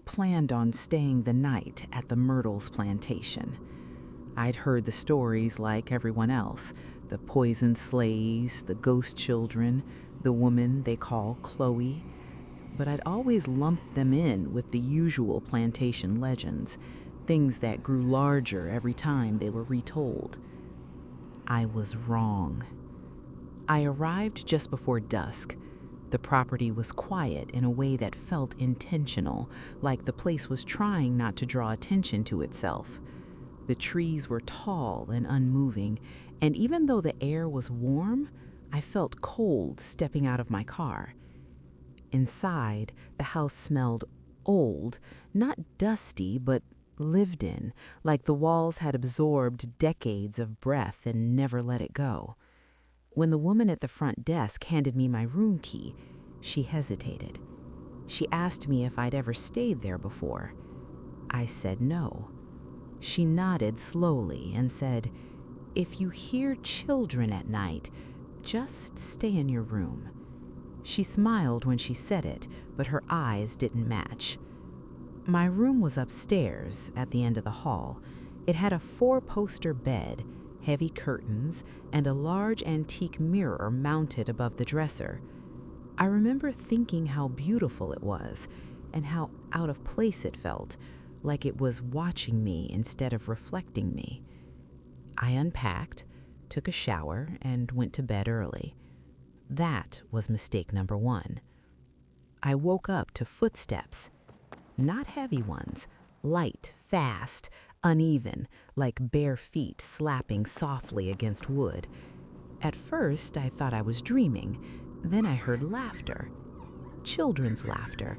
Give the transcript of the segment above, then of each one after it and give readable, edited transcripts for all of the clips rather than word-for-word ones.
planned on staying the night at the Myrtles plantation. I'd heard the stories like everyone else, the poisoned slaves, the ghost children, the woman they call Chloe, but I'd always lumped them in with the usual plantation legends, things that grew larger every time they were retold. I was wrong. I arrived just before dusk. The property was quiet in a way that felt intentional, like the place was trying not to draw attention to itself. The trees were tall and unmoving, and even though the air was warm, I felt cold stepping out of my car. Inside, the house smelled old, not dusty, but lived in, like the walls had absorbed decades of breath and never let it go. When the woman at the front desk handed me my room key, she hesitated. She asked me if I'd ever stayed there before. I said no. She nodded slowly and said, "If you hear children at night, just stay in your room." She smiled when she said it, but her eyes didn't match. My room was upstairs at the end of the hall. It had a 4-poster bed, heavy curtains, and a large antique mirror mounted above the dresser. I remember thinking how beautiful it was and how out of place it felt, like it was watching me instead of reflecting me. I unpacked, took a shower, and went to bed early. That was mistake number 1. I woke up to footsteps. Not heavy ones, light, fast, uneven, like bare feet slapping softly against wood. At first, I thought I was dreaming. Then I heard laughter. Children's laughter.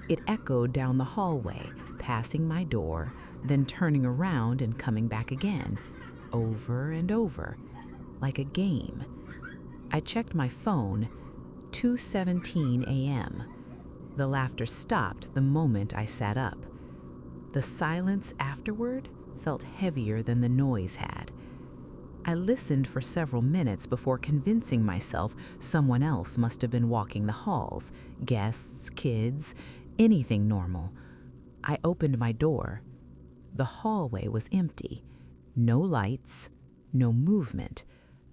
It echoed down the hallway, passing my door, then turning around and coming back again, over and over, like a game. I checked my phone, 2:17 a.m. The laughter stopped the moment I sat up. The silence afterward felt heavier than the noise had. I listened for several minutes before convincing myself someone else must have been walking the halls, guests, kids, anything normal. I opened my door. The hallway was empty. No lights, no movement,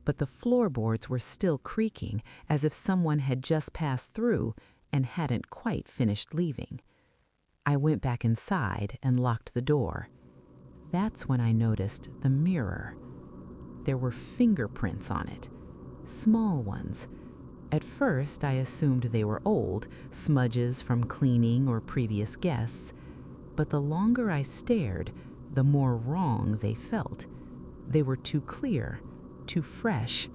but the floorboards were still creaking as if someone had just passed through and hadn't quite finished leaving. I went back inside and locked the door. That's when I noticed the mirror. There were fingerprints on it, small ones. At first, I assumed they were old, smudges from cleaning or previous guests, but the longer I stared, the more wrong they felt. They were too clear, too fresh.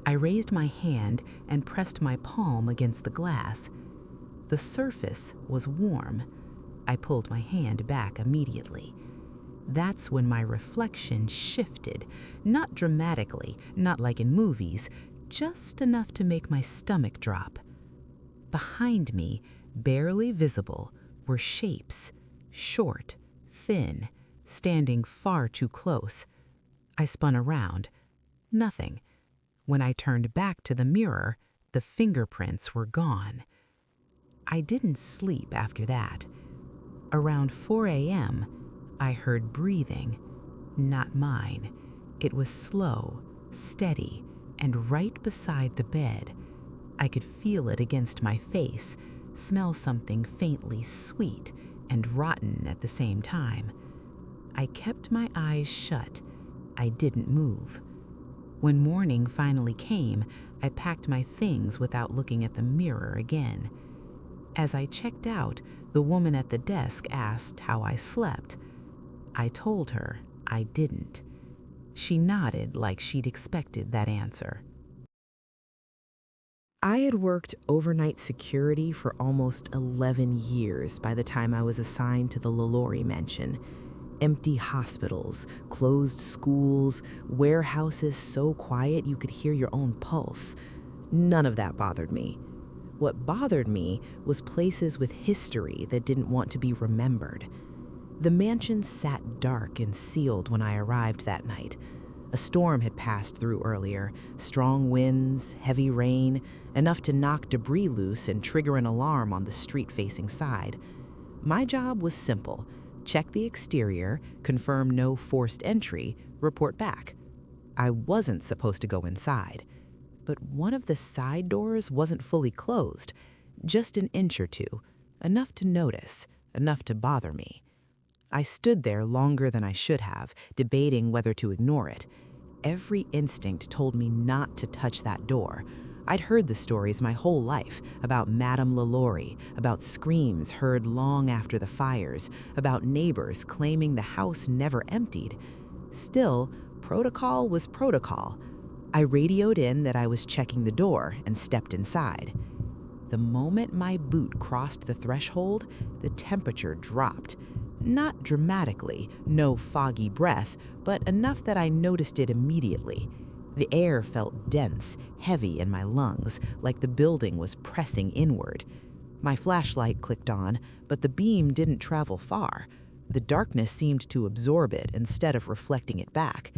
I raised my hand and pressed my palm against the glass. The surface was warm. I pulled my hand back immediately. That's when my reflection shifted, not dramatically, not like in movies, just enough to make my stomach drop. Behind me, barely visible, were shapes, short, thin, standing far too close. I spun around. Nothing. When I turned back to the mirror, the fingerprints were gone. I didn't sleep after that. Around 4 a.m., I heard breathing. Not mine. It was slow, steady, and right beside the bed. I could feel it against my face, smell something faintly sweet and rotten at the same time. I kept my eyes shut. I didn't move. When morning finally came, I packed my things without looking at the mirror again. As I checked out, the woman at the desk asked how I slept. I told her I didn't. She nodded like she'd expected that answer. I had worked overnight security for almost 11 years by the time I was assigned to the LaLaurie mansion. Empty hospitals, closed schools, warehouses so quiet you could hear your own pulse. None of that bothered me. What bothered me was places with history that didn't want to be remembered. The mansion sat dark and sealed when I arrived that night. A storm had passed through earlier, strong winds, heavy rain, enough to knock debris loose and trigger an alarm on the street-facing side. My job was simple: check the exterior, confirm no forced entry, report back. I wasn't supposed to go inside, but one of the side doors wasn't fully closed, just an inch or two, enough to notice, enough to bother me. I stood there longer than I should have, debating whether to ignore it. Every instinct told me not to touch that door. I'd heard the stories my whole life about Madame LaLaurie, about screams heard long after the fires, about neighbors claiming the house never emptied. Still, protocol was protocol. I radioed in that I was checking the door and stepped inside. The moment my boot crossed the threshold, the temperature dropped. Not dramatically, no foggy breath, but enough that I noticed it immediately. The air felt dense, heavy in my lungs, like the building was pressing inward. My flashlight clicked on, but the beam didn't travel far. The darkness seemed to absorb it instead of reflecting it back.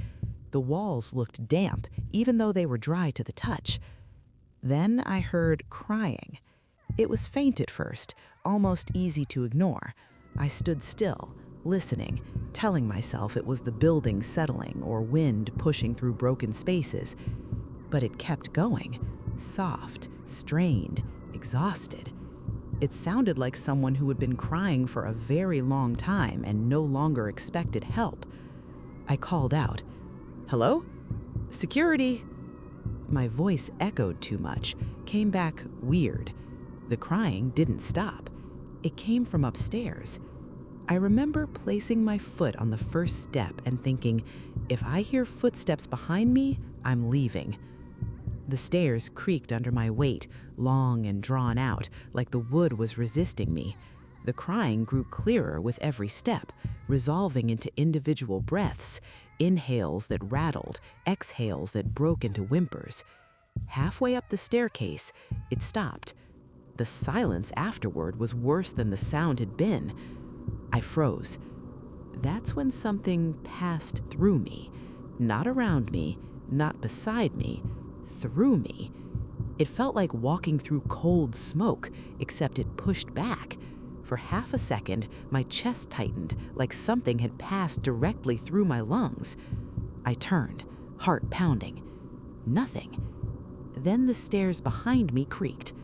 The walls looked damp, even though they were dry to the touch. Then I heard crying. It was faint at first, almost easy to ignore. I stood still, listening, telling myself it was the building settling or wind pushing through broken spaces. But it kept going, soft, strained, exhausted. It sounded like someone who had been crying for a very long time and no longer expected help. I called out, "Hello? Security!" My voice echoed too much, came back weird. The crying didn't stop. It came from upstairs. I remember placing my foot on the first step and thinking, if I hear footsteps behind me, I'm leaving. The stairs creaked under my weight, long and drawn out, like the wood was resisting me. The crying grew clearer with every step, resolving into individual breaths, inhales that rattled, exhales that broke into whimpers. Halfway up the staircase, it stopped. The silence afterward was worse than the sound had been. I froze. That's when something passed through me. Not around me, not beside me, through me. It felt like walking through cold smoke, except it pushed back. For half a second, my chest tightened, like something had passed directly through my lungs. I turned, heart pounding. Nothing. Then the stairs behind me creaked.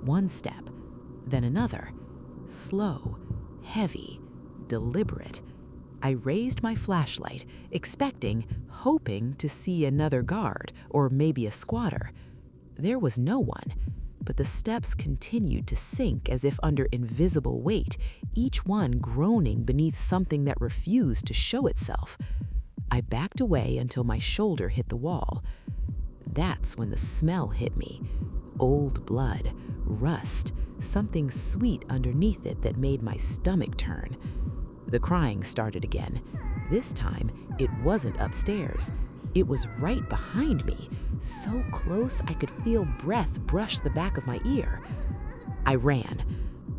One step, then another. Slow, heavy, deliberate. I raised my flashlight, expecting, hoping to see another guard or maybe a squatter. There was no one, but the steps continued to sink as if under invisible weight, each one groaning beneath something that refused to show itself. I backed away until my shoulder hit the wall. That's when the smell hit me. Old blood, rust, something sweet underneath it that made my stomach turn. The crying started again. This time, it wasn't upstairs. It was right behind me, so close I could feel breath brush the back of my ear. I ran.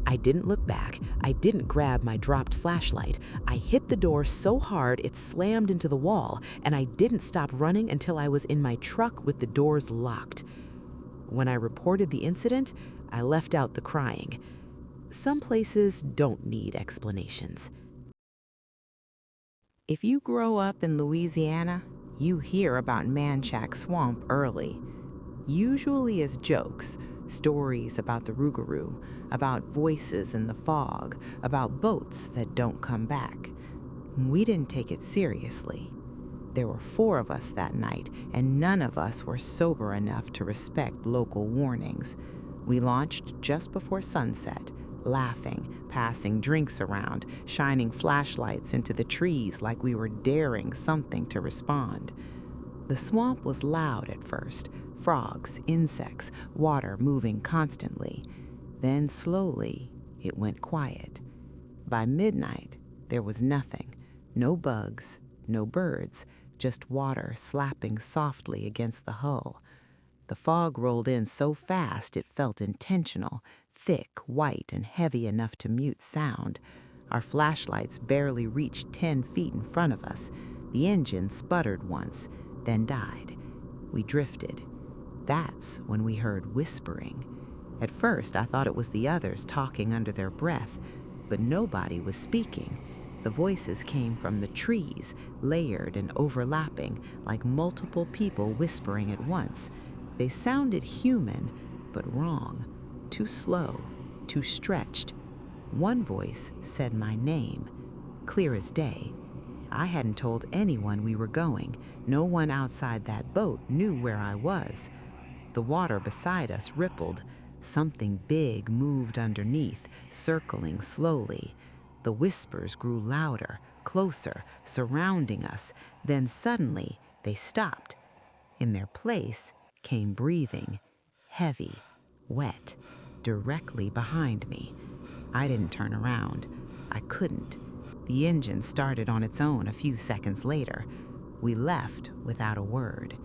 I didn't look back. I didn't grab my dropped flashlight. I hit the door so hard it slammed into the wall, and I didn't stop running until I was in my truck with the doors locked. When I reported the incident, I left out the crying. Some places don't need explanations. If you grow up in Louisiana, you hear about Manchac Swamp early. Usually as jokes, stories about the Rougarou, about voices in the fog, about boats that don't come back. We didn't take it seriously. There were 4 of us that night, and none of us were sober enough to respect local warnings. We launched just before sunset, laughing, passing drinks around, shining flashlights into the trees like we were daring something to respond. The swamp was loud at first, frogs, insects, water moving constantly. Then slowly, it went quiet. By midnight, there was nothing. No bugs, no birds, just water slapping softly against the hull. The fog rolled in so fast it felt intentional, thick, white, and heavy enough to mute sound. Our flashlights barely reached 10 feet in front of us. The engine sputtered once, then died. We drifted. That's when we heard whispering. At first, I thought it was the others talking under their breath, but nobody was speaking. The voices came from the trees, layered and overlapping, like multiple people whispering at once. They sounded human, but wrong, too slow, too stretched. One voice said my name, clear as day. I hadn't told anyone we were going. No one outside that boat knew where I was. The water beside us rippled. Something big moved underneath, circling slowly. The whispers grew louder, closer, surrounding us. Then suddenly, they stopped. In their place came breathing, heavy, wet, directly behind me. I didn't turn around. I couldn't. The engine started on its own a few seconds later. We left without a word.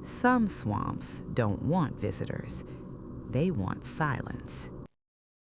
Some swamps don't want visitors. They want silence.